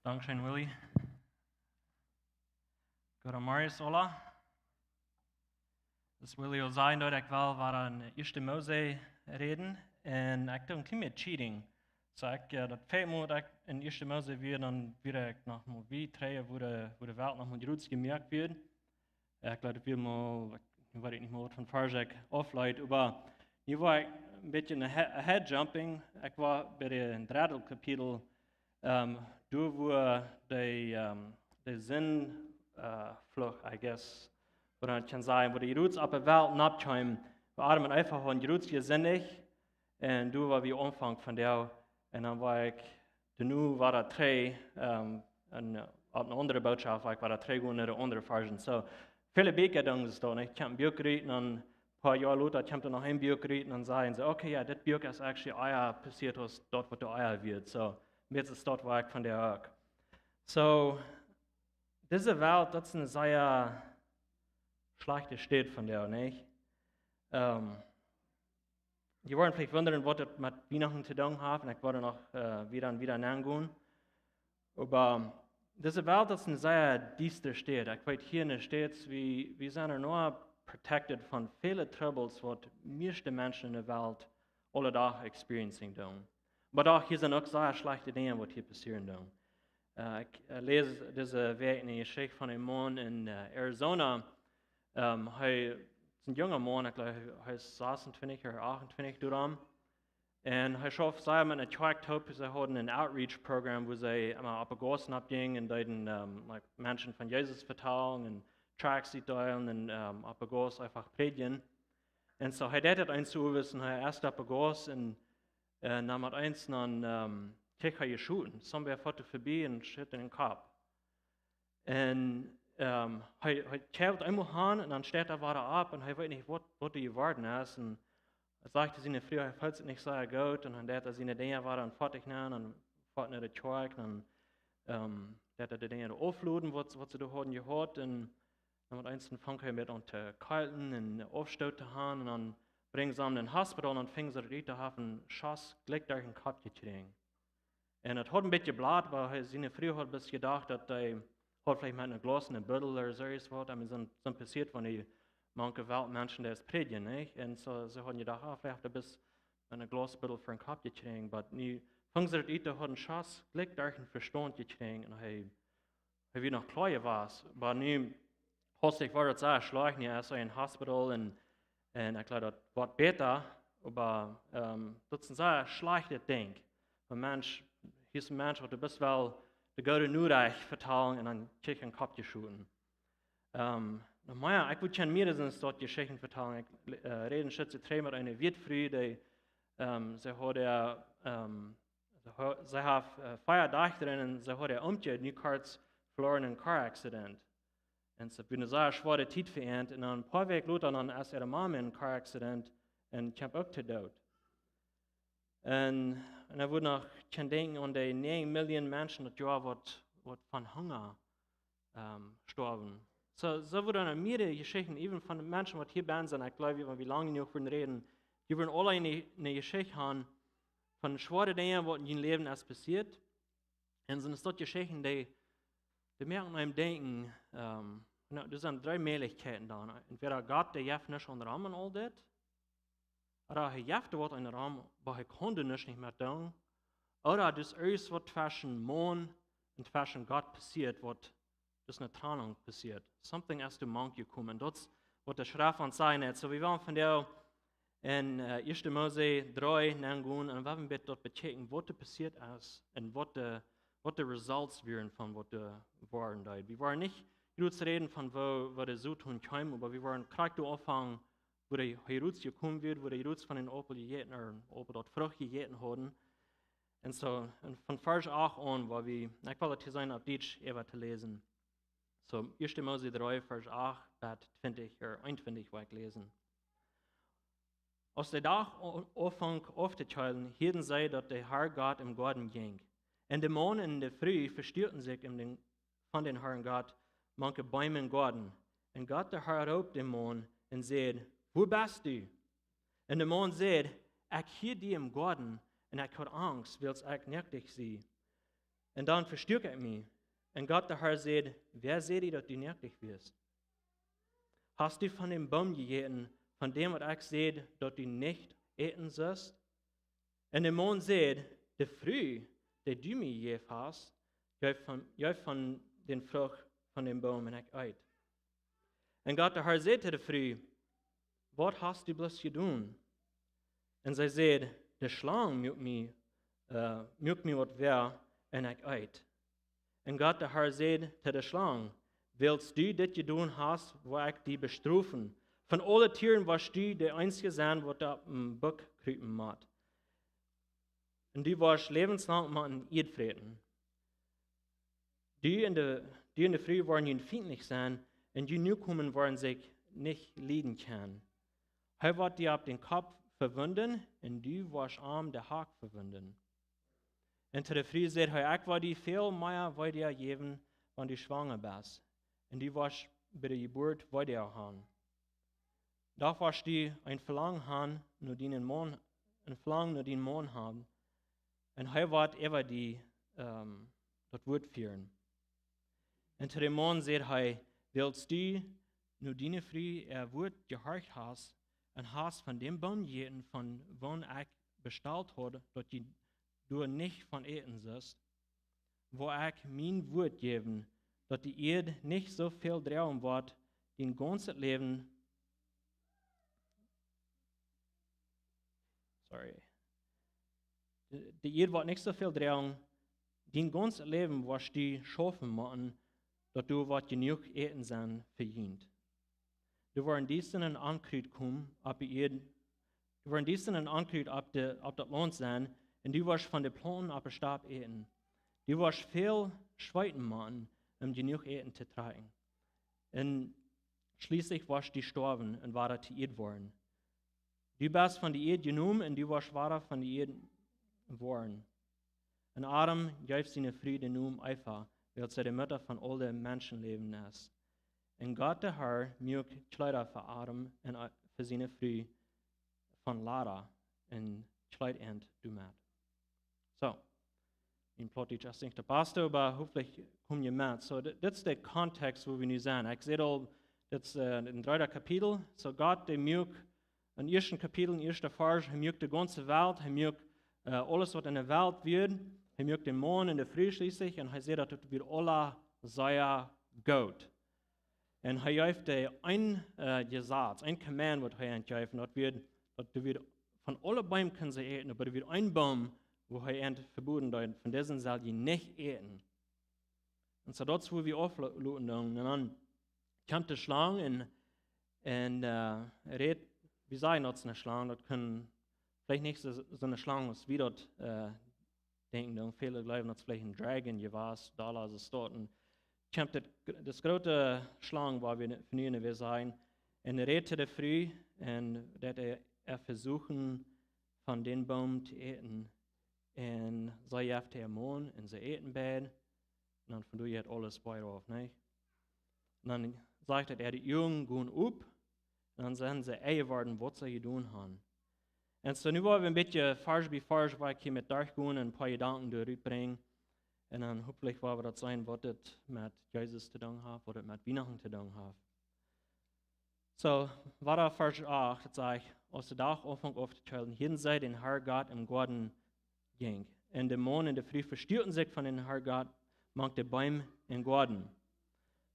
Dankeschön, Willy. Goedemorgen, Ola. Dus Willy al zei dat ik wel waar een eerste Mose reden en ik doe een klein beetje cheating. So ik dat feit moet ik in eerste Mose weer dan weer ik nog moet wie treden wo de Welt noch mit Roots gemerkt wird. Ich glaube, das wird mal, ich weiß nicht mehr von Farsek aufleiten, aber hier war ich ein bisschen Head-Jumping. Ich war bei dem Kapitel, wo der Sinnflucht, I guess, oder ich kann sagen, wo die Roots auf der Welt nachkommen, wo Adam und einfach von Roots gesinnig, und du war wie Anfang von der, und dann war ich, nu war da drei, und auf eine andere Botschaft, war da drei und eine andere Version. So, viele Bücher dann ist da, ich kann ein Buch reden und ein paar Jahre später kann ich noch ein Buch reden und sagen, so, okay, ja, das Buch ist actually euer passiert, was dort, wo der euer wird. So, jetzt ist dort, wo ich von der auch. So, diese Welt, das ist eine sehr schlechte Stadt von der, nicht? Die wollen vielleicht wundern, was das mit Weihnachten zu tun hat, und ich werde noch wieder nachgehen. Aber diese Welt ist eine sehr düstere Stadt. Ich weiß, hier in der Stadt, wir sind nur protected von vielen Troubles, was die meisten Menschen in der Welt alle Tag experiencing tun. Aber doch, hier sind auch sehr schlechte Dinge, was hier passieren tun. Ich lese diese Weg in der Geschichte von einem Mann in Arizona. Er ist ein junger Mann, ich glaube, er ist 26 oder 28 daran. Und er schafft sehr mit einer Tag-Top, sie hatten ein Outreach-Programm, wo sie immer auf Gassen abgingen und dort like Menschen von Jesus verteilen und Tracks teilen und auf Gassen einfach predigen. Und so hat er das eins zu wissen, er erst auf Gassen und nahm hat eins dann Kirche geschuten. Sommer fährt vorbei und schüttet in den Kopf. Und er schaut einmal hin und dann steht er weiter ab und er weiß nicht, was die geworden ist. Und er sagte seine Frau, er fühlt sich nicht sehr gut und dann hat er seine Dinge weiter und fertig nehmen und fährt nach der Kirche und hat er die Dinge aufladen, was sie da hatten gehört. Und dann hat eins angefangen mit unter kalten und aufstoßen haben und dann bringen sie ihn in den Hospital und dann fingen sie die haben Schuss gleich durch den Kopf gekriegt. Und es hat ein bisschen blatt, weil seine Frau hat bis gedacht, dass er vielleicht mit einer Glas in einem Büttel oder so etwas, aber so passiert, wenn die manche Weltmenschen das predigen, nicht? Und so, sie haben gedacht, vielleicht hat er bis mit einer Glasbüttel für den Kopf gekriegt, aber nie, fangen sie das hat einen Schuss gleich durch den Verstand gekriegt und er wie noch klar war, aber nie, hoffentlich war das sehr schlecht, er ist in ein Hospital und ich glaube, das wird besser, aber das ist ein sehr schlechtes Ding. Hier ist ein Mensch, der bist wel de gute Nurreich vertalen und dann krieg einen Kopf geschoten. Ich würde gerne mehr als dort Geschichten vertalen. Ich rede schätze drei mit einer Wirtfrau, die sie hat Feiertag drin und sie hat umgekehrt, nie kurz verloren in einem Car-Accident. Und sie hat eine sehr schwere Zeit verehrt und dann ein paar Wochen später dann ist ihre Mama in einem Car-Accident und kommt auch zu Tod. Und er würde noch denken an die 9 Millionen Menschen, das Jahr, die von Hunger sterben. So würde dann mehrere Geschichten, eben von den Menschen, die hier bei sind, ich glaube, wenn wir lange genug davon reden, die würden alle eine Geschichte haben von schweren Dingen, die in ihrem Leben erst passiert. Und sind es dort Geschichten, die merken einem denken, das sind 3 Möglichkeiten da. Entweder Gott, der jäft nicht an Rahmen all das, oder er jäft wat in Raum, aber er konnte nicht mehr tun. Oder das ist was zwischen Mann und zwischen Gott passiert, was das eine Trennung passiert. Something ist dem Mann gekommen. Das was der Schrift an sein hat. So wir waren von der in 1. Mose 3 nachgehen und wir werden dort bechecken, was da passiert ist und was die Results wären von was da waren. Wir waren nicht gut zu reden von wo der so tun kam, aber wir waren gerade zu anfangen, wo der Herutz gekommen wird, wo der Herutz von den Opel gegessen oder Opel dort Frucht gegessen haben. Und so, und von Vers 8 an, war ich wollte hier sein, auf Deutsch zu lesen. So, 1. Mose 3, Vers 8, 21 war ich lesen. Als der Tag anfang aufzuteilen, hielten sie, dass der Herr Gott im Garten ging. Und der Mond und der Früh verstörten sich von den Herrn Gott manche Bäume im Garten. Und Gott, der Herr, rief den Mond und sagte, wo bist du? Und der Mann sagt, ich hier die im Garten und ich habe Angst, weil ich nicht dich sehe. En dan verstuur ik mij. En God de Herr zei, wer zei die dat du nerglich wirst? Hast du von dem Baum gegeten, von dem, was ich zei, dat du nicht eten sollst? En de Mond zei, de Früh, die du mir gegeben hast, juist von den Frucht von dem Baum en ich uit. En God de Herr zei te de Früh, wat hast du bloß gedaan? En zij zei, de slang moet me wat wer en ik uit. En God de Herr zei te de slang, willst du dit gedaan hast, wo ich die bestrafen? Von alle Tieren was du de einzige zijn, wat op een buk kruipen moet. En du was levenslang met een eed vreten. Die in de Früh waren je vriendelijk zijn, en die nu komen waren zich niet leiden kan. Hij wordt die op den Kopf verwunden, en du was arm de haak verwunden. En te de Früh zei hij, ik wil die veel meer wil dir geven, wanneer du schwanger bist. En du was bij de geboorte wil dir gaan. Doch was du ein Verlangen haben, nur den Mond, ein Verlangen nur den Mond haben. En hij wordt even die dat woord führen. En te de Mond zei hij, willst du nu die Früh woord gehorcht hast, en hast von dem Baum gegeten, von wann ich bestellt habe, dass du nicht von eten sollst, wo ich mein Wort geben, dass die Erde nicht so viel drehen wird, den ganzen Leben, die Erde wird nicht so viel drehen, den ganzen Leben was du schaffen machen, dass du was genug eten sein verdient. Du waren diesen en ankruid komen op de Erde, du waren diesen en ankruid op dat land zijn, en du was van de plan op de stab eten. Du was veel schweiten machen, genug eten te tragen. En schließlich was die gestorben en waren te Erde worden. Du bist von der Erde genommen en du was waren von der Erde worden. En Adam gaf seine Friede nun Eifer, weil sie die Mutter von allen Menschenleben ist. En Gott der Herr mögt Kleider für Adam und für seine Früh von Lada und Kleidend du mit. So, in Plautdietsche ist nicht der Pastor, aber hoffentlich kommen ihr mit. So, das ist der Kontext, wo wir nu sind. Ich sehe all, das ist im 3. Kapitel. So, Gott, der mögt im 1. Kapitel, im 1. Vers, er mögt die ganze Welt, er mögt alles, was in der Welt wird, er mögt den Mond in der Früh schließlich, und er sieht, dass das wird alle sehr gut. En hij heeft een gezag, een command wat hij gegeven, dat wir von alle Bäumen können sie eten, aber er wird ein Baum, wo hij verboten hat, von dessen soll je nicht eten. Und so das, wo wir auflöten, und dann kommt der Schlange und redet, wie sagen das eine Schlange, das können vielleicht nicht so eine Schlange, wie dort denken, viele glauben, das vielleicht ein Dragon, je was, da ist es dort. Kommt das große Schlange, wo wir von wir sein, und redet der Früh, und dass er versuchen, von den Baum zu eten. Und sie jaft der Mond, und sie eten bed, und dann von du hat alles bei drauf, nicht? Und dann sagt er, die Jungen gehen up, und dann sagen sie, worden, was sie getan haben. Und so nu wollen wir ein bisschen Vers bei Vers, weil ich hier mit durchgehen und ein paar Gedanken durchbringen. Und dann hoffentlich wollen wir das sein, was das mit Jesus zu tun hat, was das mit Weihnachten zu tun hat. So, war Vers 8, das sagt, aus der Tag Anfang aufzustellen, jeden sei den Herr Gott im Garten ging. Und der Mond in der Früh verstörten sich von den Herr Gott, mag der Baum im Garten.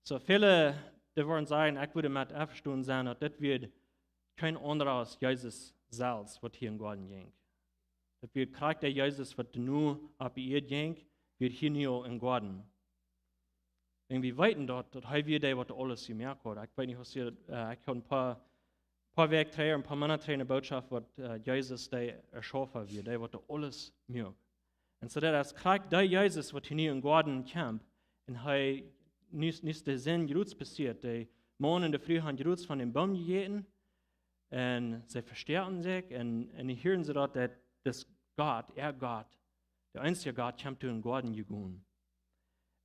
So, viele, die wollen sagen, ich würde mit einverstanden sein, dass das wird kein anderer als Jesus selbst, was hier im Garten ging. Das wird Charakter Jesus, was nur ab ihr ging, wird hier nur im Garten. Wenn wir weiten dort, dass wir da, was alles gemerkt hat. Ich weiß nicht, was hier, ich habe ein paar Werkträger, ein paar Monate eine Botschaft, was Jesus da erschaffen wird, da, was alles merkt. Und so, das kriegt der Jesus, was hier im Garten kämpft, und er nicht der Sinn, Jerusalem passiert. Die Mond in der Früh haben Jerusalem von dem Baum gegessen, und sie verstärken sich, und hören sie dort, dass Gott, der einzige Gott, kommt in den Garten gegangen.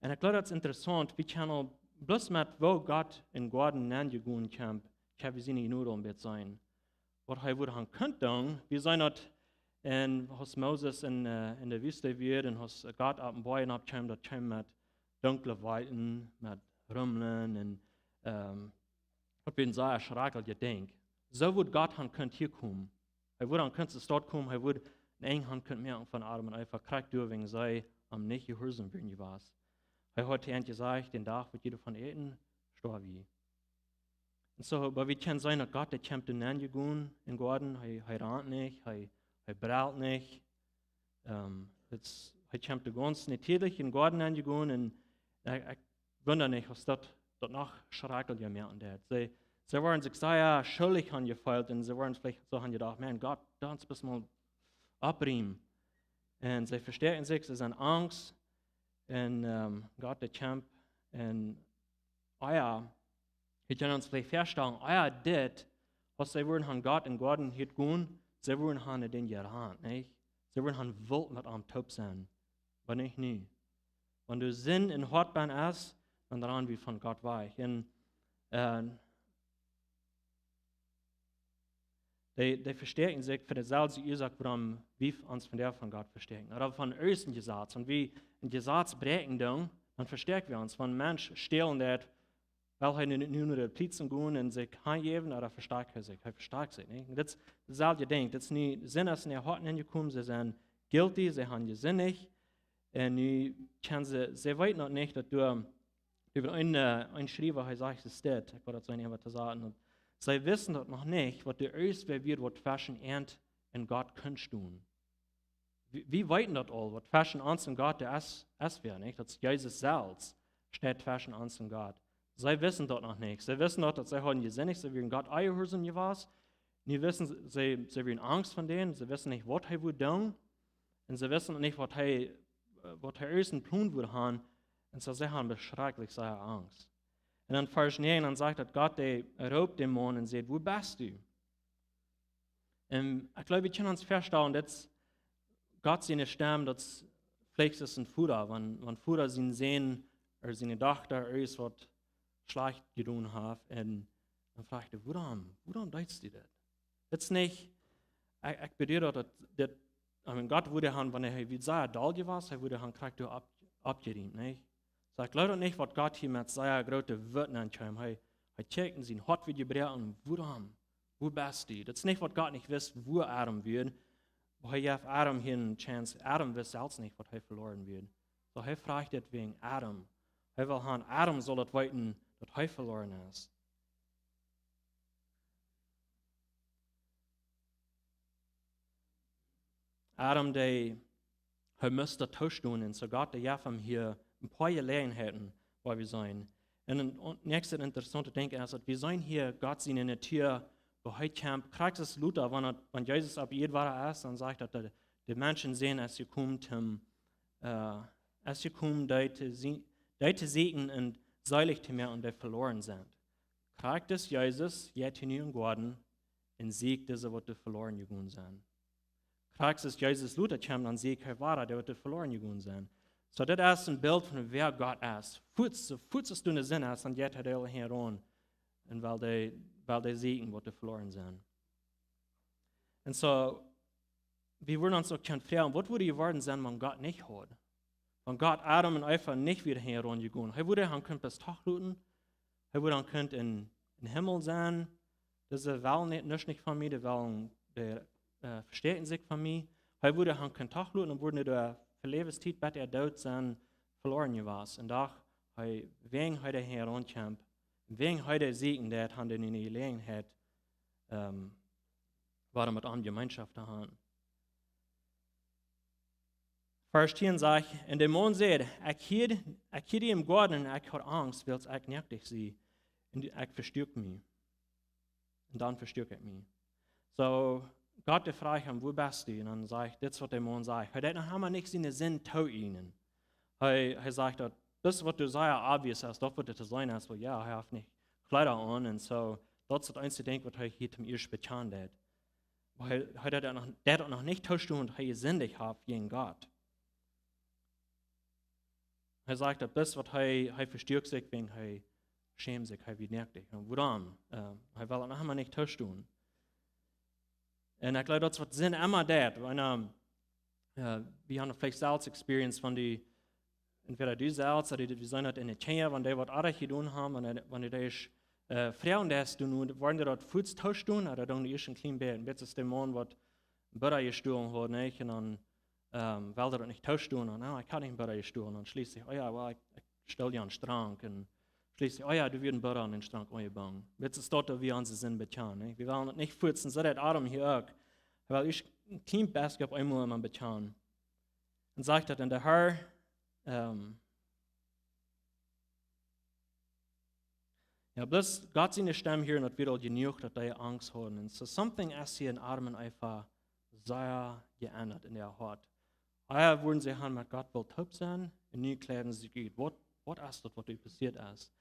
Und ich glaube, das ist interessant, wie kann er bloß mit, wo Gott in den Garten gegangen kommt, kann wir sie nicht nur damit sein. Was er würde haben könnte, wir sind dort En hos Moses in de Wüste weer, en hos Gott op een boy en opkwam, dat kwam met dunkle weiten, met rummelen, en ik ben zo erschrokken, je denkt. Zo wordt God han kunt hier komen. Hij wordt aan kunt de stad komen, hij wordt in één hand kunt merken van Adam en Eva, krijgt door wegen zij am nicht gehorsam werden je was. Hij had tegen gezegd, den Tag wird jeder von eten, storb je. En zo, aber wir können sein, dass Gott, der kämpft in den Jahren in Gordon, er rannt nicht, er braucht nicht. Er kämpft ganz natürlich in Gordon in den Jahren und ich wundere nicht, was das noch schrecklich gemerkt hat. Sie waren sich sehr schuldig angefeilt und sie waren vielleicht so gedacht, man, Gott, da uns bis mal abriemen. Und sie verstärken sich, sie sind Angst und Gott, der kämpft und ich kann uns vielleicht feststellen, das, was sie würden an Gott in Gordon hier tun, sie würden an den gerannt, nicht? Sie würden an wild mit am Top sein, aber nicht nie. Wenn du Sinn in Hort bist, dann daran wie von Gott weich. Und die verstärken sich für dieselbe Ursache, warum wir uns von Gott verstärken. Oder von ersten Gesetz. Und wie ein Gesetz brechen, dann verstärken wir uns. Wenn ein Mensch stehlen wird, weil er nicht nur die Plätze gehen und sich heimgeben, oder verstärkt er sich. Er verstärkt sich nicht. Und das ist dasselbe Ding. Das ist nicht Sinn, dass sie in Horten hingekommen, sie sind guilty, sie haben gesinnig. Und nu können sie weit noch nicht, dass du über einen Schreiber, er sagt, es steht, ich wollte das so nicht zu sagen. Und sie wissen das noch nicht, was der erste wird, was Fashion ernt in Gott kannst tun. Wie weiten das all, was Fashion ans in Gott der es wäre, nicht? Das Jesus selbst steht Fashion ans in Gott. Sie wissen das noch nicht. Sie wissen doch, dass sie haben gesinnig, sie werden Gott eingehorchen was. Sie wissen, sie werden Angst von denen, sie wissen nicht, was er wird tun. Und sie wissen nicht, was er ersten Plan wird haben. Und so sie haben beschrecklich sehr Angst. Und dann Vers 9, dann sagt dass Gott, der raubt den Mann und sagt, wo bist du? Und ich glaube, wir können uns feststellen, dass Gott seine Stimme, das vielleicht ist ein Futter, wenn Futter seinen Sehen oder seine Tochter ist, was schlecht getan hat, und dann fragt er, warum denkst du das? Das ist nicht, ich bedeutet, dass Gott würde haben, wenn er wie sehr dull gewesen, er würde haben Charakter abgerieben, nicht? So, ich glaube nicht, was Gott hier mit sehr großen Worten ankommt. Er checkt in sein Hort wie gebrochen, wo bist du? Das ist nicht, was Gott nicht weiß, wo Adam wird. Aber er gibt Adam hier eine Chance. Adam weiß selbst nicht, was er verloren wird. So, er fragt das wegen Adam. Er will haben, Adam soll das weiten, dass er verloren ist. Adam, er müsste Tausch tun, und so Gott, der gibt ihm hier ein paar Gelegenheiten, wo wir sein. Und ein nächstes interessante Ding ist, dass wir sein hier, Gott sind in der Tür, wo er kämpft, kriegt es Luther, wenn Jesus ab ihr war ist, dann sagt er, dass die Menschen sehen, als sie kommen, die zu segnen und seilig zu mehr und die verloren sind. Kriegt es Jesus, jetzt in ihren Garten, und siegt diese, die verloren gegangen sind. Kriegt es Jesus Luther kommt, dann siegt er weiter, die verloren gegangen sind. So, das ist ein Bild von wer Gott ist. So es du in den Sinn hast, dann geht er alle heran, und weil die siegen, die verloren sind. Und so, wir würden uns auch fragen, was würde geworden sein, wenn Gott nicht hat? Wenn Gott Adam und Eva nicht wieder herangegangen. Er würde dann bis Tag luten, er würde dann in den Himmel sein, diese wollen nicht von mir, die verstehen sich von mir. Er würde dann Tag luten und würde der für Lebenszeit bei der Tod sein, verloren gewesen. Und doch, wegen heute herankommt, wegen heute Segen, der hat in die Gelegenheit, war er mit einer Gemeinschaft zu haben. Vers 10 sagt, und der Mann sagt, ich hier im Garten, ich habe Angst, weil ich nicht dich sehe. Und ich verstärke mich. Und dann verstärke ich mich. So, Gott fragt ihn, wo bist du? Und dann sagt, das ist, was der Mann sagt. Er hat noch nichts in den Sinn, tau ihnen. Er sagt, das, was du sehr obvious hast, das, was du zu sein hast, ja, er hat nicht Kleider an. Und so, das ist das einzige Ding, was er hier zum ersten bekannt hat. Weil er hat noch nicht tauscht und er sündig hat gegen Gott. Er sagt, das, was er verstärkt sich, wegen er schämt sich, er wird nervig. Und warum? Er will noch nicht tauscht tun. En ik geloof dat wat zin immer dat. Wir haben vielleicht selbst Experience von die, entweder du selbst oder wir sind in der Tschenja, wenn die was anderes getan haben, wenn die das Frauen das tun, wollen die dort Fuß tausch tun, oder dann die ersten kleinen Bären. Jetzt ist der Mann, was Butter gestohlen hat, nicht? Und dann will der das nicht tausch tun, und ich kann nicht Butter gestohlen. Und schließlich, oh ja, well, ich stelle dir einen Strang. Und schließlich, oh ja, du wirst Butter an den Strang eingebaut. Jetzt ist dort, wie unsere Sinn betan. Wir wollen nicht futzen, so dass Adam hier auch, weil ich ein kleines Basket auf einmal immer betan. Und sagt das, und der Herr, ja, bloß Gott seine Stimme hier und das wird auch genug, dass die Angst haben. Und so something ist hier in Armen einfach sehr geändert in der Hort. Eier würden sie haben, mit Gott will taub sein, und nie klären sie geht. Was ist das, was dir passiert ist?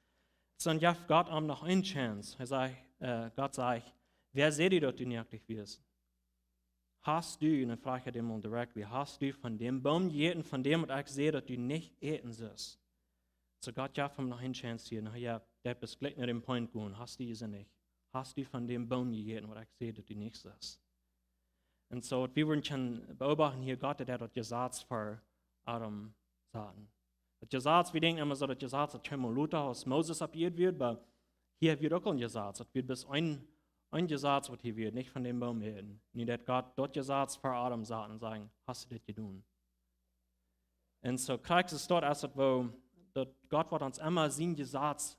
So, und ja, Gott haben noch eine Chance. Gott sagt, wer seht ihr, dass du nicht wirst? Hast du, und dann frage ich den mal direkt, wie hast du von dem Baum gegessen, von dem, was ich sehe, dass du nicht essen sollst? So Gott ja von noch eine Chance hier. Na ja, der bist gleich nach dem Point gehen. Hast du diese nicht? Hast du von dem Baum gegessen, was ich sehe, dass du nicht sollst? Und so, wir würden schon beobachten hier, Gott hat das Gesetz für Adam sagen. Das Gesetz, wir denken immer so, das Gesetz, das schon mal Luther aus Moses abgegeben wird, aber hier wird auch ein Gesetz. Das wird bis ein Gesetz, was hier wird, nicht von dem Baum essen. Nicht, dass Gott das Gesetz für Adam sagt und sagen, hast du das getan? Und so, kriegst du es dort erst, wo Gott wird uns immer sein Gesetz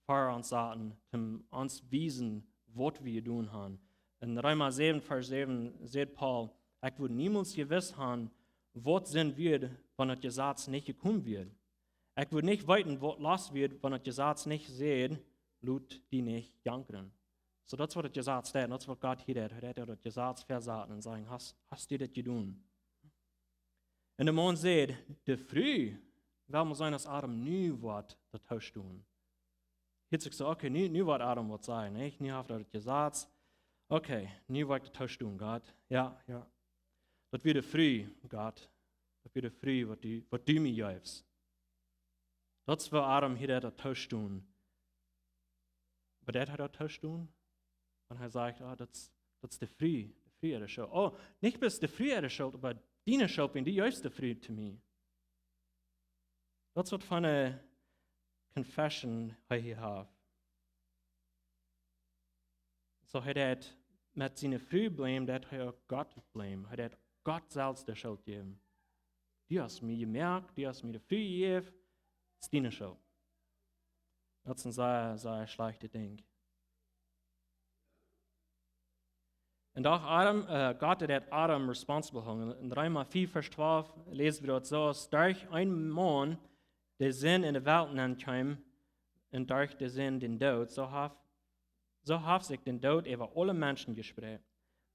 für uns sagen, um uns wiesen, was wir tun haben. In Römer 7, Vers 7 sagt Paul, ich würde niemals gewusst haben, was sein wird, wenn das Gesetz nicht gekommen wird. Ich würde nicht weiten, was los wird, wenn das Gesetz nicht sieht, lut die nicht jankern. So, das ist, was das Gesetz steht, das ist, was Gott hier hat. Er hat das Gesetz versagen und sagen, hast du das getan? Und der Mann sagt, der Früh, weil man sein, dass Adam nie wird, das Tausch tun. Jetzt sich so, okay, nie wird Adam was sein, nicht? Nie hat er das Gesetz. Okay, nie wird das Tausch tun, Gott. Ja. Das wird früh, Gott. Das wird früh, was du mir gibst. Das ist, was Adam hier das Tausch tun. Aber der hat das Tausch tun. Und er sagt, das ist der Früh der Schuld. Oh, nicht bis der Früh der Schuld, aber deine Schuld, wenn die gibst der Früh zu mir. Das wird von einer Confession hier haben. So hat er mit seiner Früh bleiben, hat er Gott bleiben. Hat er Gott selbst der Schuld gegeben. Du hast mir gemerkt, du hast mir die Früh gegeben, das ist deine Schuld. Das ist ein sehr schlechtes Ding. Und auch Gott hat Adam responsible gehalten. In Römer 4, Vers 12 lesen wir dort so, durch einen Mann, der Sinn in der Welt ankam, und durch den Sinn den Tod, so hat sich den Tod über alle Menschen gesprochen,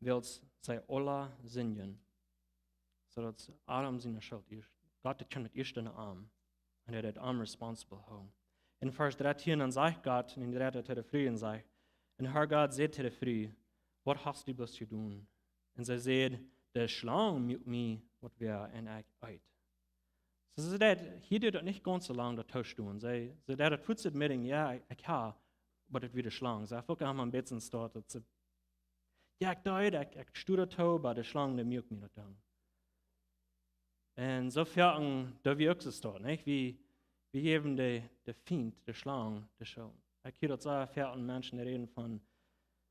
weil sie alle sinnen. So dass Adam seine Schuld ist. Gott hat schon mit erst den Arm, und er hat Arm responsible gehalten. In Vers 13 dann sagt Gott, in der Rede zu der Früh, und sagt, und Herr Gott sagt zu der Früh, was hast du bloß getan? Und sie sagt, der Schlange mit mir, was wir in euch eit. So sie sagt, hier tut das nicht ganz so lange das Tausch tun. Sie sagt, das tut mit mir, ja, ich habe, aber das wird Schlange. Sie sagt, haben wir ein bisschen startet. Ja, ich studiere das, aber der Schlange, der milkt mir das dann. Und so fern, da wir auch so starten, nicht? Wie geben der Feind, der Schlange, der Schuld. Ich höre das sehr fern Menschen reden von,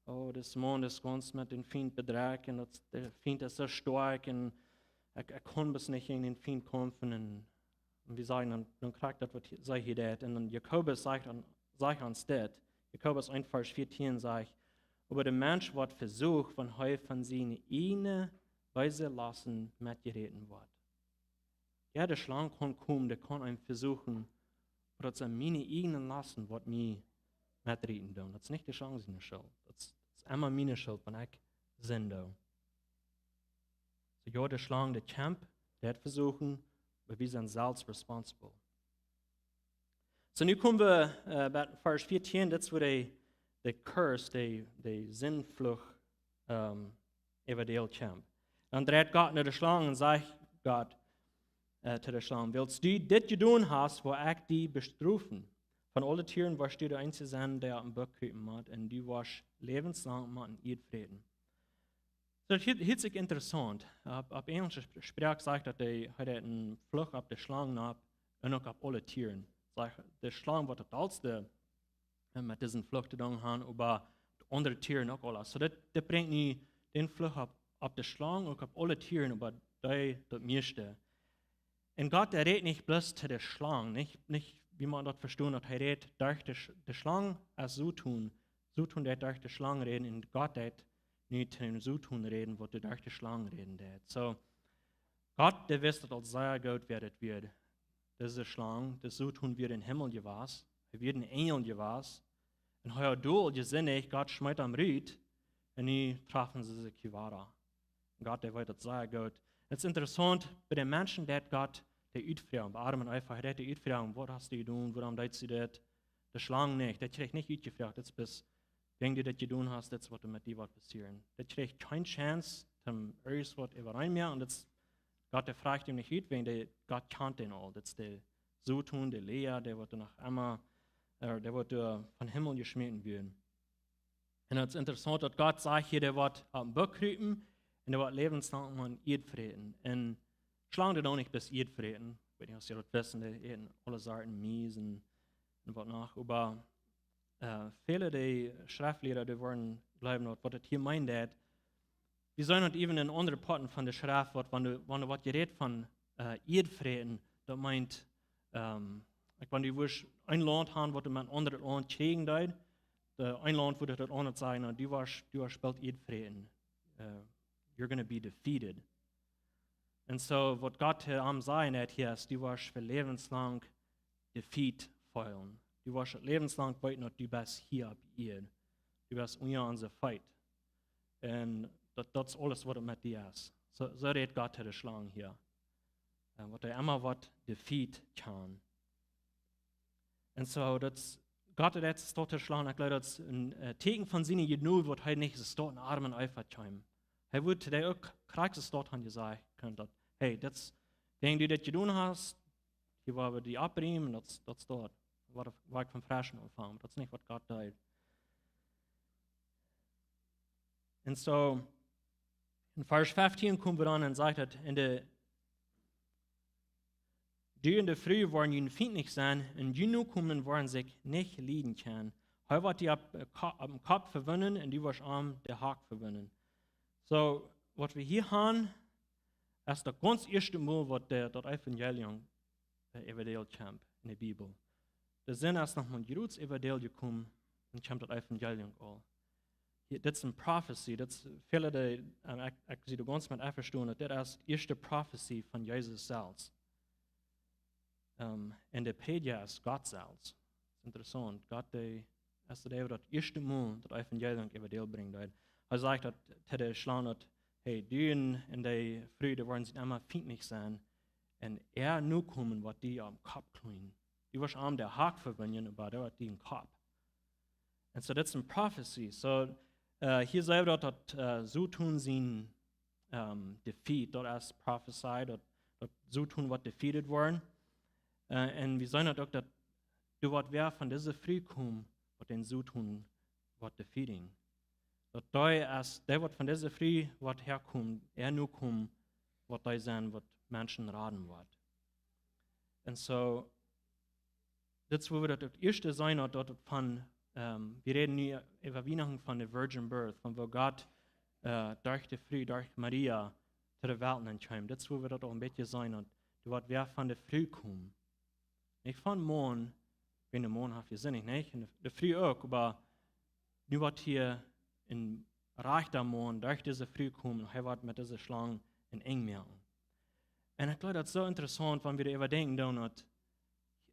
oh, das Mann ist ganz mit dem Feind bedragen, und der Feind ist so stark, und ich kann bis nicht in den Feind kämpfen. Und wir sagen, dann kriegt das, was sei hier das. Und dann Jakobus sagt uns das. Jakobus 1, Vers 14 sagt, aber der Mensch wird versucht, von seine eigene Weise lassen, mitgereden wird. Ja, der Schlange kann kommen, der kann einen versuchen, aber das ist meine eigenen Lassen, was mir mitreden tun. Das ist nicht die Schlange seine Schuld. Das ist immer meine Schuld, wenn ich sende. So, ja, der Schlange, der Champ, der hat versuchen, aber wir sind selbst responsible. So, nun kommen wir bei Vers 14, das ist wo der Curse, der Sinnflucht über den Champ. Dann dreht Gott nach der Schlange und sagt Gott zu der Schlange, willst du das getan hast, wo ich dich bestrufen? Von allen Tieren warst du der einzige sein, der am Bock kriegen hat, und du warst lebenslang mit ihm Frieden. Das ist sich interessant. Op Engelse spraak sagt dat hij een vlug op de slang op en ook op alle tieren. De slang wordt het oudste met deze vlug te doen gaan, maar de andere tieren ook alles. So dat brengt niet den vlug op de slang, ook op alle tieren, maar dat meeste. En God redt nicht bloß zu der Schlange, nicht wie man das verstehen hat, redt durch die Schlange als so tun der durch die Schlange reden, und Gott redt nicht zu dem so tun reden, was der durch die Schlange reden redt. So, Gott, der wisst, dass als sehr gut werdet wird. Diese Schlange, das so tun wird in den Himmel gewas, wird ein Engel gewas, und heuer Doel gesinnig, Gott schmeißt am Ried, und die treffen sie sich weiter. Gott, der weiß das sehr gut. Es ist interessant, bei den Menschen, die Gott der uitvragen, bei Adam und Eva, hat die uitvragen, was hast du getan, warum deed du das? Der Schlange nicht, der kriegt nicht uitgefragt, das bis, wenn du das getan hast, das wird mit dir was passieren. Der kriegt keine Chance, zum irgendwas überrein mehr, und das, Gott, der fragt ihm nicht, wegen der Gott kennt den all, das ist der so tun, der Lea, der wird nach einmal, der wird von Himmel geschmieden werden. Und es ist interessant, dass Gott sagt hier, der wird am Bock kriepen, und der wird lebenslang an Eid freten. Und Schlangen auch nicht bis Eid freten. Ich weiß nicht, ob Sie das wissen, die eten alle Sorten Mies und was noch. Aber viele der Schriftlehrer, die wollen bleiben, was das hier meint, wir sollen nicht even in andere Potten von der Schrift, wenn du was gerät von Eid freten, das meint, wenn du ein Land haben, was du mit einem anderen Land kriegen darfst, ein Land würde das auch nicht sagen, du warst spielt Eid freten. You're going to be defeated. Und so, was Gott am sagen hat hier, ist, du wirst für lebenslang Defeat feiern. Du wirst lebenslang beuten, und du bist hier ab ihr. Du bist unter unser Feind. Und das ist alles, was mit dir ist. So redet Gott der Schlange hier. Was immer was Defeat kann. Und so, Gott hat jetzt der Schlange, ich glaube, das ist ein Teken von seinen Genug, was halt nicht so in Armen einfach kommen. Hij wordt today ook krijgt dort aan je zei, dat, hey, dat denk je dat je doen hast, je wil die abbremen, dat is dort. Waar ik van Fraschen ontvangen, dat is niet wat God deed. En zo, in vers 15 komen we dan en zegt dat die in de früh waren jullie vriendelijk zijn, en die nu komen waren zich niet lieden kan. Hij wordt die am Kopf verwinnen, en die was am der Haak verwinnen. So, was wir hier haben, ist das ganz erste Mal, was das Evangelium evangelisiert kommt in der Bibel. Der Sinn ist noch mal Jeruts Evangelium gekommen und kommt das Evangelium an. Das ist eine Prophecy, das viele, die sie ganz mit verstehen, das ist die erste Prophecy von Jesus selbst. Und der Predigt ist Gott selbst. Das ist interessant. Gott, das erste Mal das Evangelium evangeliert bringt. Er sagt, dass der Schlange, hey, die in der Früh, wollen sie immer feindlich sein, und nur kommen, was die am Kopf kriegen. Die was am der Hack verbinden, aber der hat die im Kopf. Und so, das ist eine Prophecy. So, hier sagt er, dass so tun sie defeat, dort ist prophesied, dass so tun, was defeated worden. Und wir sagen auch, dass du was wer von dieser Früh kommen, was den so tun, was defeating. Dat der wird von dieser Früh, was herkommt, nur kommt, was da sein, was Menschen raten wird. Und so, das wird das erste sein, dort von, wir reden hier über Weihnachten von der Virgin Birth, von wo Gott durch die Früh, durch Maria zu der Welt entkam. Das wird das auch ein bisschen sein, und du wird wer von der Früh kommen. Nicht von morgen, wenn der Mond hat, wir sind nicht, und der Früh auch, aber du wird hier in Reich der Mond durch diese Früh kommen, und er wird mit dieser Schlange in eng merken. Und ich glaube, das ist so interessant, wenn wir darüber denken, dass,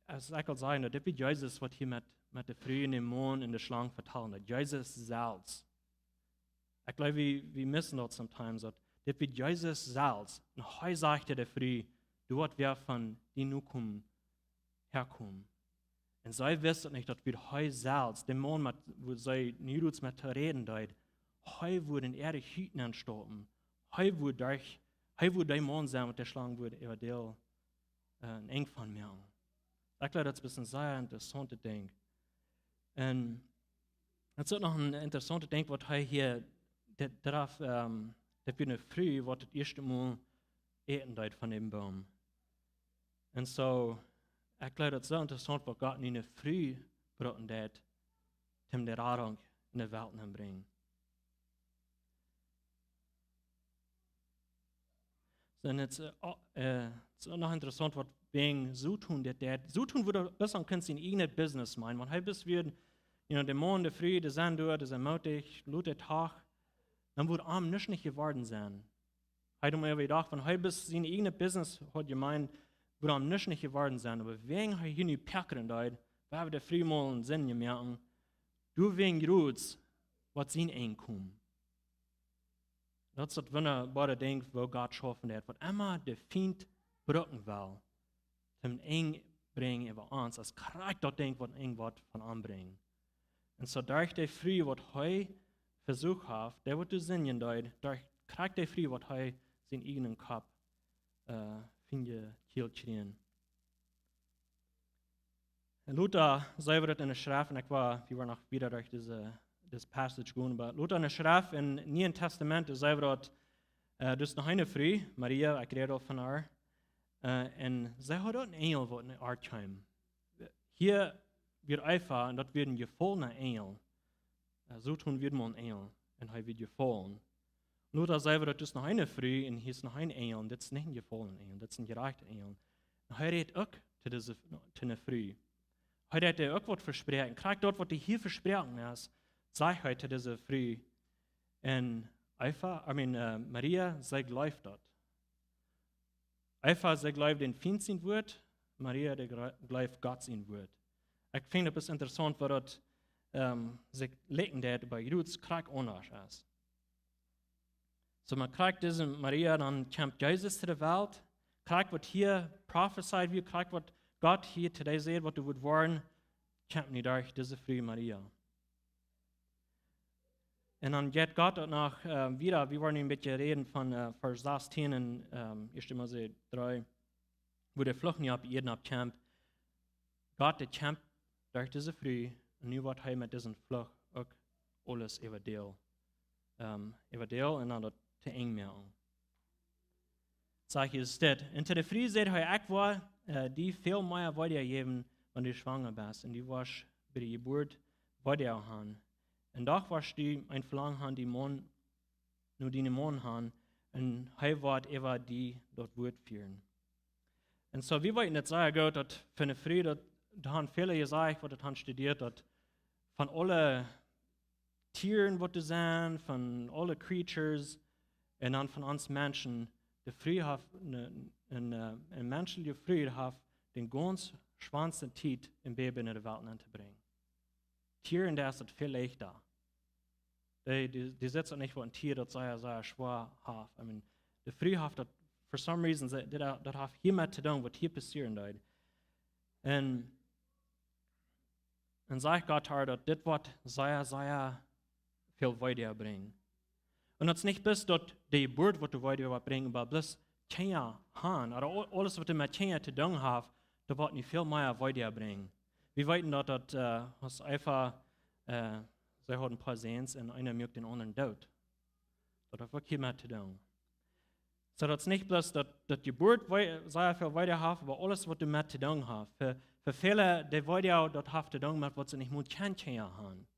als ich kann sagen, das wird Jesus, was hier mit der Früh in dem Mond in der Schlange verteilen hat. Jesus selbst. Ich glaube, wir müssen das sometimes, das wird Jesus selbst. Und heute sagt er der Früh, du wirst wer von die nu kommen, herkommen. Und sie wissen nicht, dass wir heute selbst, dem Mann, wo sie nicht mit reden dort, heute würden die Hüten anstoppen. Heute würde der Mann sein, mit der Schlange würde über der ein eng von mir. Ich glaube, das ist ein bisschen sehr interessantes Ding. Und es ist noch ein interessantes Ding, was hier darauf Das wird eine Früh, was das erste Mal eten deit von dem Baum. Und so, ich glaube, das ist so interessant, was Gott in eine Früh brachten dat, um die Radung in die Welt zu bringen. So, und jetzt ist noch interessant, was wegen so tun, so tun würde besser können sie in irgendein Business meinen. Man hat bis wir, der Morgen, der Früh, der Sand, der Mutig, der Tag, dann wird arm nicht geworden sein. Heute haben wir gedacht, wenn heute bis in irgendein Business hat gemeint, wird arm nicht geworden sein. Aber wegen hier nicht Perkern dort, weil wir der Früh mal einen Sinn gemerkt, du wegen Ruts, was sind einkommen. Das ist das wunderbare Ding, wo Gott schaffen hat, was immer der Feind brücken will, zum eng bringen über uns, als Charakter denkt, was irgendwas von anbringen. Und so durch die Früh, was heute versucht hat, der wird du sehen, durch Charakter Früh, was heute seinen eigenen Kopf finde Kiel kriegen. Luther selber in der Schrift, und wir waren noch wieder durch das Passage gehen, aber Luther in der Schrift im Neuen Testament selber hat, das ist noch eine Früh, Maria, ich rede auch von ihr, und sie hat auch einen Engel, der in der Art kam. Hier wird einfach, und das wird ein gefallener Engel. So tun wir mal einen Engel, und er wird gefallen. Luther selber hat das noch eine Früh, und hier ist noch ein Engel, und das ist nicht ein gefallener Engel, das ist ein gerechter Engel. Und er redet auch zu einer Früh. Heute hat er auch was versprochen. Gerade dort, was er hier versprochen ist, sagt heute diese Früh. Und Maria, sie glaubt dort. Einfach, sie glaubt den Feind sein Wort, Maria, der glaubt Gott sein Wort. Ich finde es interessant, weil dort sich legen hat, bei Ruths Krieg anders ist. So, man kriegt diese Maria, dann kommt Jesus zu der Welt, kriegt, was hier prophezeit wird, kriegt, was Gott hier today sieht, was du würdest wollen, kommt nicht durch diese Früh Maria. Und dann geht Gott noch wieder, wir wollen ein bisschen reden von Vers 16 in 1. Mose 3, wo der Flucht nicht ab jeden abkämpft. Gott, der kämpft durch diese Früh, und nu wird er mit diesem Flucht auch alles überdeelt. Und dann das zu eng machen. Sag ich es das. Und zu der Früh seht ihr auch wohl, die viel mehr weiter geben, wenn du schwanger bist. Und die warst bei der Geburt weiter haben. Und doch warst du ein Verlangen haben, die Mann, nur die Mann haben. Und er wird über die dort Wort führen. Und so, wie wollen nicht sagen, Gott, dass für eine Früh, da haben viele gesagt, was haben studiert, dass von allen Tieren, was du sehen, von allen Creatures, und dann von uns Menschen, der Früh hat eine menschliche Früh hat den ganz schwanzen Zeit im Baby in der Welt zu bringen. Tieren, der ist viel leichter. Die sitzen nicht, wo ein Tier, das sehr schwer hat. Der Früh hat das, for some reason, das hat hier mit zu tun, was hier passieren wird. Und sagt Gott, dass das wird sehr viel weiter bringen. Und das ist nicht bloß dort die Geburt, was du weiter bringen, aber bloß Kinder haben, oder alles, was du mit Kindern zu tun hast, das wird nicht viel mehr weiter bringen. Wir wissen, dass das einfach, sie hat ein paar Sehens und einer mögt den anderen tot. Das hat wirklich mehr zu tun. So, das ist nicht bloß, dass die Geburt sehr viel weiter hat, aber alles, was du mit zu tun hast. Für viele, die weiter dort haben zu tun, mit was sie nicht mit Kinder haben.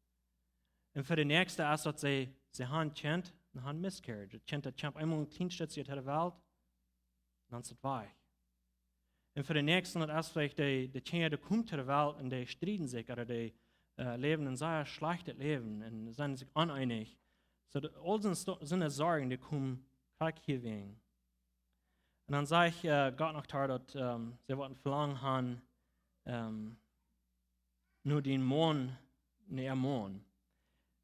Und für die Nächste ist, dass sie haben Kind, und haben Miscarriage. Das Kind hat einmal ein Kleinstütz in der Welt, und dann ist es weich. Und für die Nächsten ist vielleicht die Kinder, die kommen zu der Welt und die streiten sich, oder die leben ein sehr schlechtes Leben und sind sich uneinig. So, all sind Sorgen, die kommen gleich hier wegen. Und dann sage ich Gott noch da, dass sie wollten verlangen haben, nur den Mond, nicht am Mond.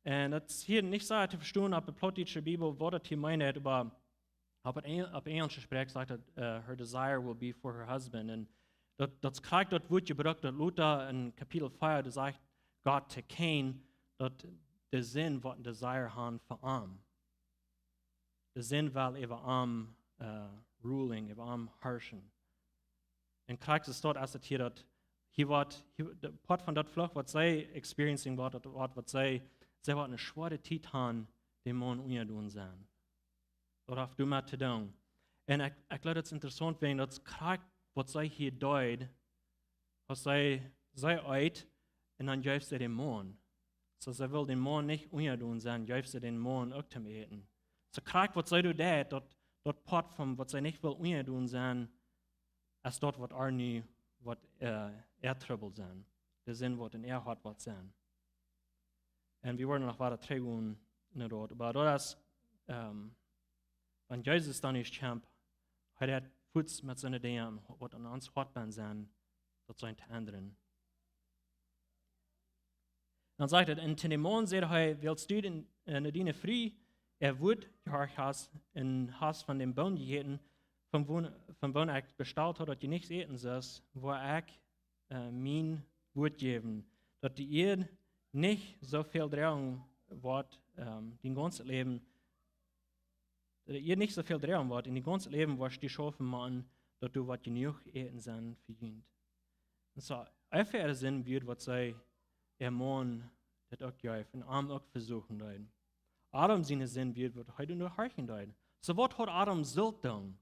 Und das ist hier nicht so zu verstehen, ob die Plautdietsche Bibel, was das hier meint, aber auf Englisch spricht, sagt her desire will be for her husband. Und das kriegt dort wird gebracht, dass Luther in Kapitel 4, das sagt Gott zu Cain, dass der Sinn, was ein Desire haben für Arm. Der Sinn will über Arm ruling, über Arm herrschen. Und kriegt es dort als hier, dass hier wird, Part von dort Flucht, was sie experiencing was sie wird eine schwere Zeit haben, den Mann unter sein. Darauf du mal te doen. En ik laat het interessant vinden dat krijgt wat zij hier duidt, als zij uit en dan juist ze den Mond. So zij wil den Mond niet onderdoen zijn, juist ze den Mond ook te eten. So krijgt wat zij doet dat part van wat zij niet wil onderdoen zijn, als dat wat er nu wat trubbel zijn. De zin wat in had wat zijn. En we worden nog wat teruggaan naar dat. Maar dat is, wenn Jezus dan is champ, hij hat voets met zijn dingen, wat aan ons hart ben zijn, dat zijn te ändern. Dan zegt het, en ten de morgen zegt hij, wilst du de dienen vrij, wordt gehorcht en hast van dem Boon gegeten, van woon ik besteld had, dat je niks eten zult, waar ik mijn woord geven, dat die eer niet zoveel dragen wordt, die ganze leven, dat je niet zoveel dragen wordt, in die ganze leven wordt die schaffen maken, dat du wat genoeg eten zijn verdient. En zo, even er zin wird, wat zij morgen dat ook juist, en arm ook versuchen deuten. Adam zijn zin wird, wat hij nur harchen deuten. So wat had Adam zult doen?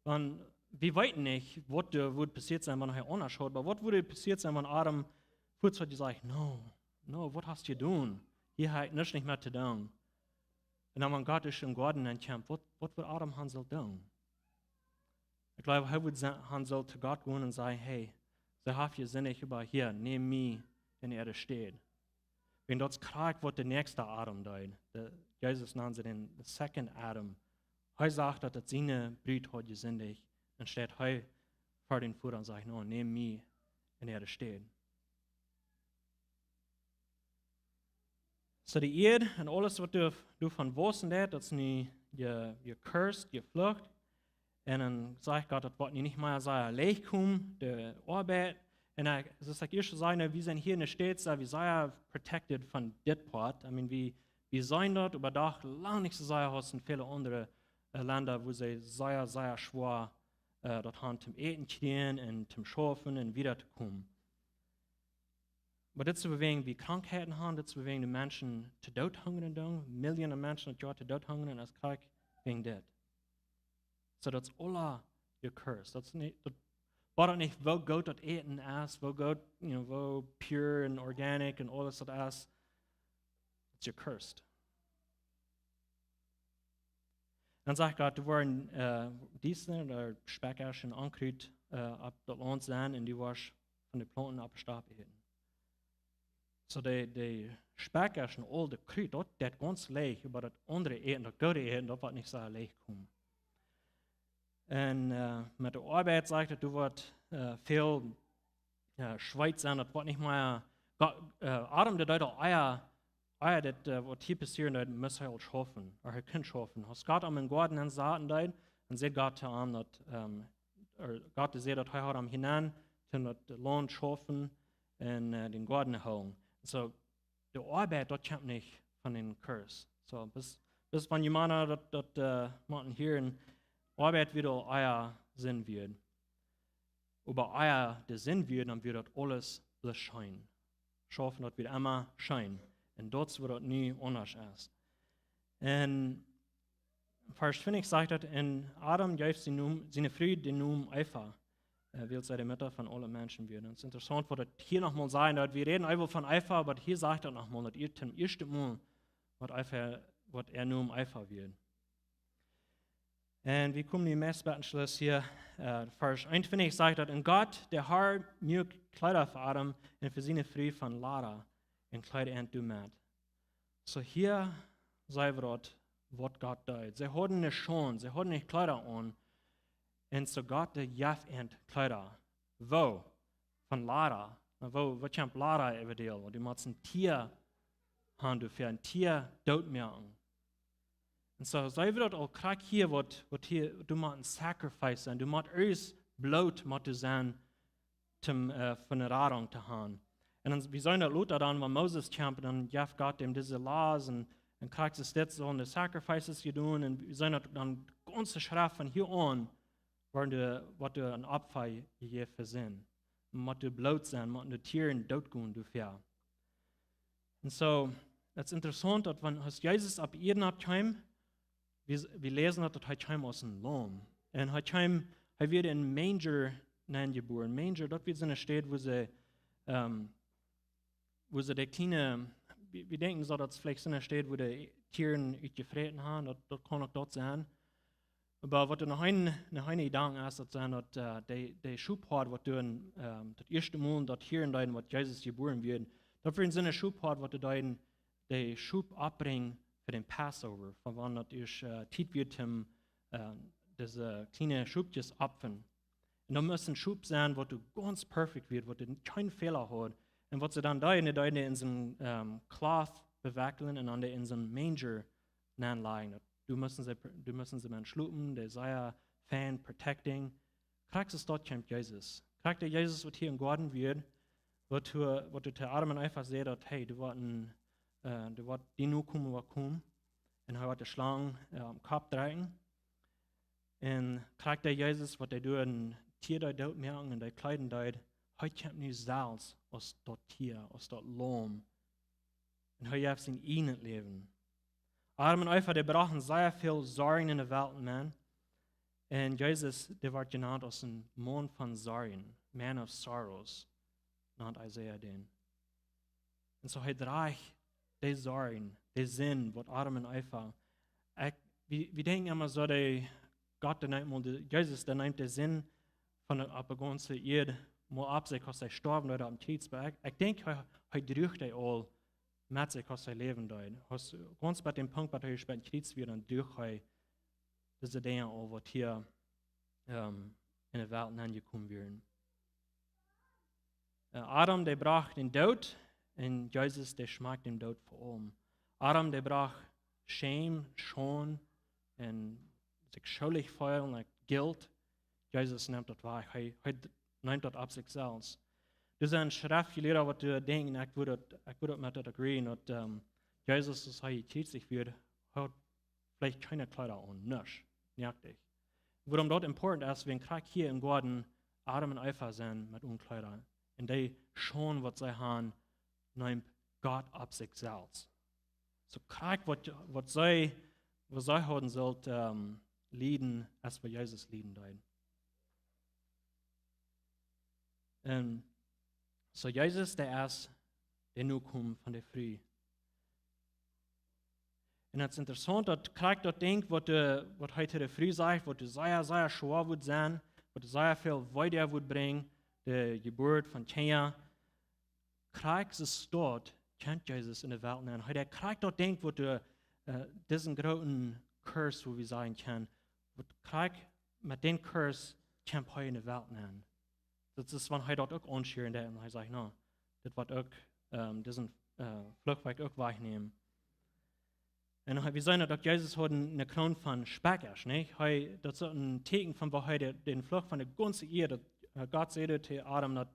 Want we weten niet wat er wordt passiert zijn, wanneer hij anders had, maar wat würde passiert zijn, wanneer Adam voets had gezegd, no, wat hast je doen? Hier heb ik niks niet meer te doen. En dan wanneer God is in Garten en kämpft, wat wird Adam han zult doen? Ik glaube, hij wordt han zult zu Gott gehen und sagen, hey, ze heeft je zinnig über hier, neem mij in de erde steht. Wenn das krijgt, wat de nächste Adam deed. Jezus nannte ze den second Adam. Hij sagt, dat het zijn Brüder hat gesündigt. En steht hij voor den Vater en zegt, no, neem mij in de erde steht. So die Eer en alles wat du van wossen deed, dat is nu je cursed, je vlucht. En dan zegt God, dat wordt niet meer zijn leeg komen, de arbeid. En zoals ik eerst zei, we zijn hier in de stad, we zijn protected van dit part. I mean, we zijn dat, aber doch lang niet zo zijn als in viele andere landen, wo ze sehr schwer dat haben zum Eten kriegen und zum Schaffen und wieder zu kommen. Aber das zu bewegen, wie Krankheiten haben, das zu bewegen, die Menschen zu Tod hungern, Millionen Menschen das Jahr zu Tod hungern, als Krieg wegen das. So das alle gecursed. Das nicht, das war nicht, wo Gott das Eten ist, wo Gott, wo pure und organic und alles das ist. It's gecursed. Dann sagt Gott, du waren diesen oder Speckerschen ankriegt ab das Land sein und die warst von den Planten abgestorben. So die Speckerschen, all die Krieg, das ganz leicht, aber das andere Eten, das gute Eten, das wird nicht so leicht kommen. Und mit der Arbeit sagt er, du wirst viel Schweiz sein, das wird nicht mehr, Adam, der deutet Eier, das was hier passiert, das muss er halt schaffen, er kann schaffen. Als Gott am in Garten an Saaten deed, dann sieht Gott zu ihm, dass Gott sieht, dass er hat am hinein, das Land schaffen und den Garten holen. So, die Arbeit, das kommt nicht von den Kurs. So, bis wenn jemand das machen hier in Arbeit wieder euer Sinn wird. Aber euer der Sinn wird, dann wird das alles scheinen. Schaffen, das wird immer scheinen. Und dort wird das nie anders ist. Und Vers 20 sagt das, in Adam gab seine Frau den Namen Eva, will seine Mutter von allen Menschen werden. Es ist interessant, was das hier nochmal sagen, dass wir reden einfach von Eva, aber hier sagt er nochmal, dass ihr zum ersten Mal, was er Namen Eva wird. Und wir kommen im Messbetenschluss hier, Vers 21 sagt das, und Gott, der Herr, mir Kleider für Adam und für seine Frau von Lara, und Kleider und du mit. So hier sei dort, was Gott tut. Sie hatten nicht schon, sie hatten nicht Kleider an. Und so Gott, der Jaf und Kleider. Wo? Von Lara. Wo kommt Lara über dir? Und du musst ein Tier haben, du für ein Tier dort merken. Und so sei wir dort auch gerade hier, was hier, du musst ein Sacrifice sein, du musst erst Blut sein, von der Radung zu haben. Und dann, wir sollen das Luther dann, wenn Moses kämpft, dann gab Gott ihm diese Laws und kriegt es jetzt so eine Sacrifices getan und wir sollen dann die ganze Schrift von hier an, was du ein Opfer gegeben für sind. Muss du Blut sein, muss du Tieren dort gehen, du Pferd. Und so, es ist interessant, dass wenn Jesus ab Eden abkam, wir lesen dat hij kwam aus een Lamm. Und hij wird in Manger geboren. Manger, dort wird so eine Stadt, wo sie die kleine, wir denken so, dass es vielleicht so eine Stadt, wo die Tiere gefressen haben, dort kann auch dort sein. Aber was noch eine Idee ist, dass die Schubhart, was das erste Mal, dort hier in deinem, was Jesus geboren wird, dort wird so eine Schubhart, was die Schub abbringen für den Passover, von wann das ist, Zeit wird, diese kleine Schubjes abfen. Und da muss ein Schub sein, wo du ganz perfekt wird, wo du keinen Fehler hat. Und was sie dann da in so einem Cloth bewackeln und dann in so einem Manger legen. Du müssen sie mal schlupen, der sei ja fan, protecting. Kriegst es dort kommt Jesus. Kriegt der Jesus, was hier im Garten wird, wo du der Adam einfach sieht, dass hey, du warst die nur kommen, was kommen. Und er hat die Schlange am Kopf drehen. Und kriegt der Jesus, was der durch ein Tier da dort merken und der Kleiden dort, heute kommt nicht Salz aus dort Tier, aus dort Lamm. Und heute hat sein eigenes Leben. Adam und Eva, die brauchen sehr viel Sorgen in der Welt, man. Und Jesus, der wird genannt als ein Mann von Sorgen, Man of Sorrows, nannt Isaiah den. Und so hat die Sorgen, die Sinn, was Adam und Eva, wir denken immer so, Gott, Jesus, der nimmt den Sinn von der ganzen Erde mal ab sich, als er gestorben oder am Kreuzberg. Ich denke, heute durch die all mit sich, als er leben dort. Ganz bei dem Punkt, wo er später Kreuz wird, und durch diese Dinge, was hier in der Welt angekommen werden. Adam, der brach den Tod, und Jesus, der schmeckt den Tod vor allem. Adam, der brach Scham, Scham, und sich schuldig fühlen, like Guilt. Jesus nimmt das wahr, er nimmt das ab sich selbst. Das ist ein Schriftgelehrter, was du denkst, ich würde mit das agreeen, dass Jesus, das hier sich wird, hat vielleicht keine Kleider an, nicht dich. Warum dort important ist, wenn gerade hier im Garten Adam und Eva sind mit Unkleidern, und die schon, was sie haben, nimmt Gott ab sich selbst. So gerade, was sie haben sollten, lieben, als wir Jesus lieben dein. So Jesus, der ist, der nur kommt von der Früh. Und es ist interessant, dass gerade dort denkt, was heute der Früh sagt, was sehr schwer wird sein, was sehr viel weiter wird bringen, die Geburt von Kenia. Kriegt es dort, kennt Jesus in der Welt nennen. Heute kriegt dort denkt, was diesen großen Kurs, wo wir sagen können, kriegt mit dem Kurs, kennt heute in der Welt nennen. Das ist, wenn er dort auch anschauen, und er sagt, no, das wird auch, diesen Flugweg auch wegnehmen. Und wir sehen, dass Jesus hat eine Krone von Speckers, nicht? Das ist ein Teken von, wo er den Flug von der ganzen Erde, Gott sagte zu Adam, dass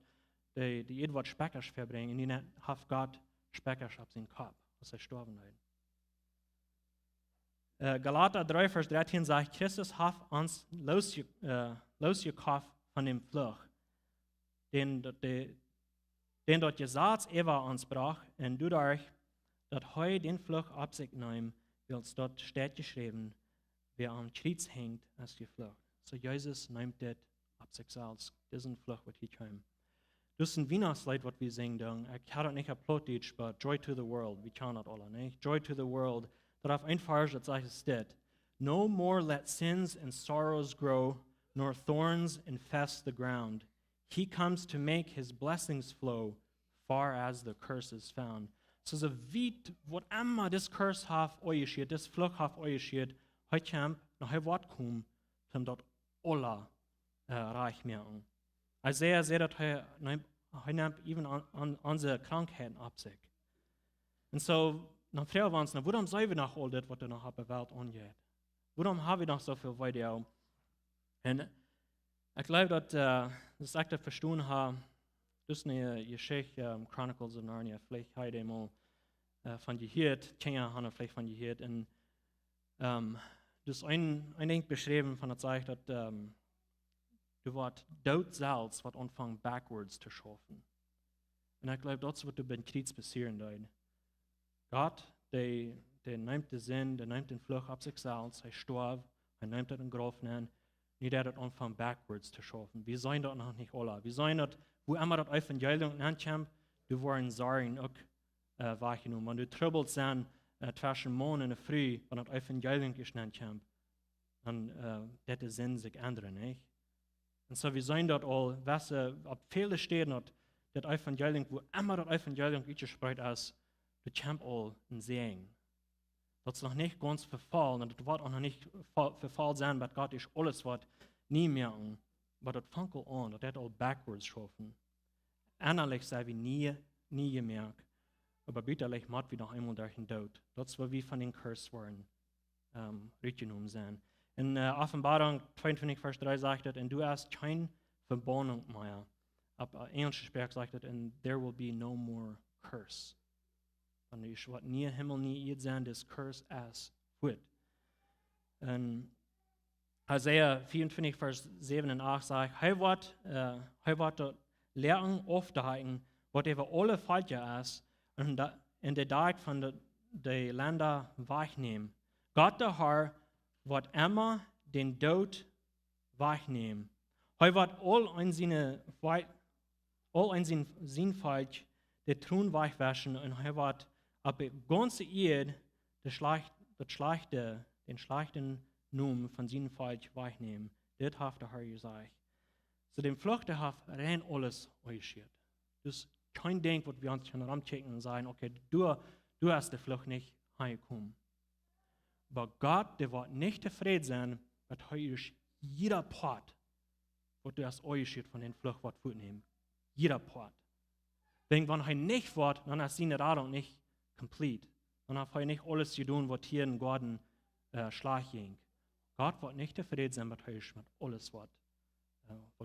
die Erde wird Speckers verbringen, und dann hat Gott Speckers auf seinen Kopf, als er gestorben ist. Galater 3, Vers 13 sagt, Christus hat uns losgekauft von dem Fluch, den dort Gesetz Eva uns brach, und dadurch, dass heu den Fluch ab sich nimmt, wird dort steht geschrieben, wer am Kreuz hängt, als die Fluch. So Jesus nimmt das ab sich selbst, diesen Fluch, was hier kommt. Das ist ein Weihnachtslied, was wir singen. Ich habe das nicht auf Plautdietsche, aber Joy to the World, wir kennen das alle, nicht? Joy to the World. Darauf ein Vers, das sagt steht, No more let sins and sorrows grow, nor thorns infest the ground. He comes to make his blessings flow, far as the curse is found. So wie, was immer das Curse hat euch geschieht, das Fluch hat euch geschieht, heute kommt, noch ein Wort kommt, dann dort alle reich merken. Isaiah sagt, dass er nimmt even unsere Krankheiten ab sich. Und so, dann fragen wir uns, warum sollen wir noch all das, was noch auf der Welt angeht? Warum haben wir noch so viel weiter? Und ich glaube, dass das echt verstehen haben, das ist eine Geschichte, Chronicles of Narnia, vielleicht heute mal von gehört, Kinder haben vielleicht von gehört. Und das ist ein Ding beschrieben von der Zeit, dass du wirst dort selbst, was anfangen, backwards zu schaffen. Und ich glaube, das wird beim Krieg passieren. Gott, der der nimmt den Sinn, der nimmt den Fluch ab sich selbst, er starb, er nimmt das in Graf nennen, nicht der das anfangen backwards zu schaffen. Wir sollen das noch nicht alle. Wir sollen das, wo immer das Evangelium ankommt, du wollen sagen, auch wahrgenommen. Wenn du troubled sein, zwischen Morgen und Früh, wenn das Evangelium geschnitten kommt, dann wird der Sinn sich ändern, nicht? Und so, wir sollen dort all, was auf viele Stellen das Evangelium, wo immer das Evangelium gesprochen ist, das kommt all in Segen. Das ist noch nicht ganz verfallen, und das wird auch noch nicht verfallen sein, weil Gott ist alles, was nie merken. Aber das fängt an, das wird all backwards schaffen. Innerlich sei wir nie gemerkt. Aber bitterlich macht wir noch einmal durch den Tod. Das ist, was wir von den Kurs waren, genommen sind. In Offenbarung 22, Vers 3 sagt es, und du hast keine Verbannung mehr. Ab englische Sprache sagt es, and there will be no more curse. Und ich wird nie Himmel, nie Erde sein, das Curse as wird. Und Isaiah 24, Vers 7 und 8 sagt, er wird dort lernen, aufzuhalten, was über alle Falsche ist, und in der Tag von den Ländern wegnehmen. Gott der Herr wird immer den Tod wegnehmen. Er wird all in seinen Falsch den Thron wegwaschen, und er wird ab der ganzen Erde den schlechten Namen von seinen Falsch wegnehmen. Das hat der Herr gesagt. Zu dem Flucht der hat rein alles ausgeschert. Das kein Ding, was wir uns schon rumchecken und sagen, okay, du hast die Flucht nicht heimgekommen. Aber Gott, der wird nicht zufrieden sein, mit jeder Part, was du hast ausgeschert von den Flucht, was vornehmen. Jeder Part. Denn wenn er nicht wird, dann ist seine Radung nicht komplett. Dann hat er nicht alles getan, was hier in Gordon Schlag ging. Gott wird nicht zufrieden sein mit euch, mit alles, was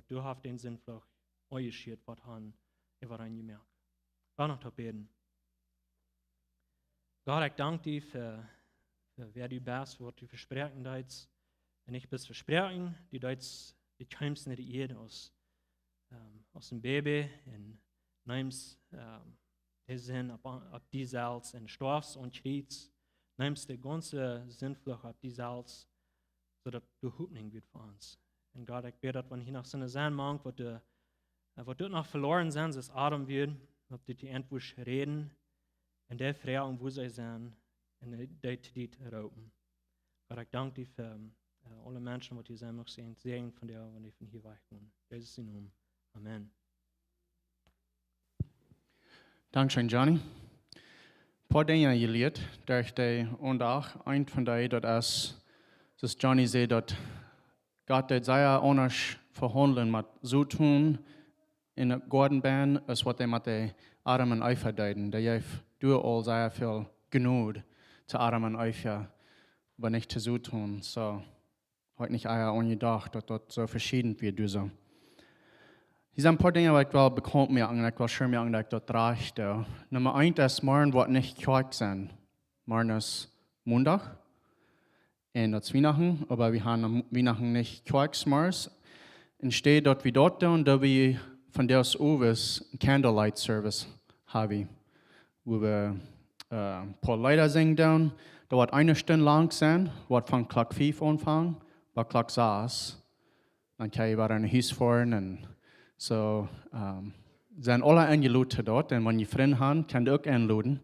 du hast den Sinnfluch ausgeschert, was han über ein gemerkt. War noch zu beten. Gott, ich danke dir für wer du bist, was du versprechen deitst. Und ich bin versprechen, die deitst die kommst nicht die Erde aus dem Baby und nimmst den Sinn ab die Salz und stoffst und schriebst, nimmst die ganze Sinnflucht ab die Salz, sodass du Hoffnung wird für uns. Und Gott, ich bete, dass wenn hier noch so eine sein mag, wo du noch verloren sind, das Atem wird, ob du die Endwurst reden, und der Fragen, wo sie sind, und die dit rauben. Gott, ich danke dir für alle Menschen, die hier sein möchten, sehen, Segen von dir, wenn die von hier weichen. Jesus in Namen. Amen. Dankeschön, Johnny. Ein paar Dinge geleerd durch die und auch ein von denen, dass Johnny sagt, dass Gott sehr anders verhandeln mit so tun in der Gartenbahn, als was er mit den Armen Eifer deuten. Der heeft durch all sehr viel Gnade zu Armen Eifer, aber nicht zu so tun. So, heute nicht eher angedacht, dass das so verschieden wird. Hier sind ein paar Dinge, die ich will bekannt machen, ich will schon machen, dass ich das reichte. Nummer 1 ist, morgen wird nicht Kirche sein. Morgen ist Montag. Und das ist Weihnachten, aber wir haben am Weihnachten nicht Kirchsmars. Und steht dort wie dort, und da wir von der aus Candlelight Service haben, wo wir ein paar Lieder singen. Da wird eine Stunde lang sein, wird von Klock 5 anfangen, bei Klock 6. Dann kann ich wieder ein Haus fahren. Und so sind alle eingeladen dort, und wenn ihr Freunde habt, könnt ihr auch einladen.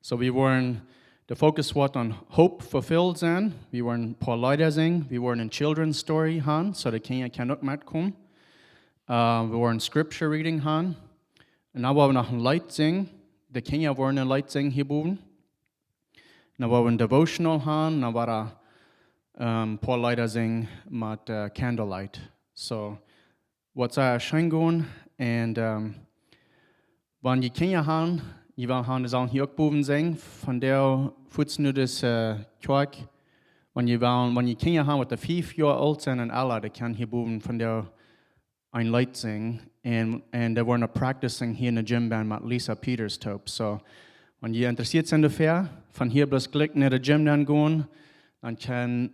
So wir wollen, der Fokus wird an Hope fulfilled sein. Wir wollen ein paar Lieder singen. Wir wollen eine Children's Story haben, so die Kinder können auch mitkommen. Wir wollen Scripture Reading haben. Und dann wollen wir noch ein Lied singen. Die Kinder wollen ein Lied singen hier oben. Dann wollen wir ein Devotional haben. Dann wollen wir ein paar Lieder singen mit Candlelight. So, was sehr schön gehen. Und wenn die Kinder haben, die wollen das hier auch oben singen. Von der fühlst du das Kirche. Wenn die Kinder haben, die 5 Jahre alt sind und alle, die können hier oben von der ein Lied singen. Und die wollen practicing hier in der Gymband mit Lisa Peters Taub. So, wenn die interessiert sind dafür, von hier bis Glück in der Gymband gehen, dann kann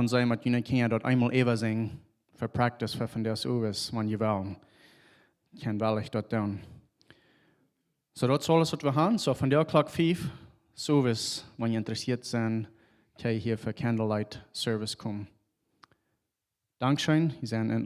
sein, dass die Kinder dort einmal Eva singen, für Practice, für von der Uwes, wenn die wollen. Kann ich dort tun. So, das ist alles, was wir haben. So, von der Klock 5 Service, wenn ihr interessiert seid, könnt ihr hier für Candlelight Service kommen. Dankeschön, ihr seid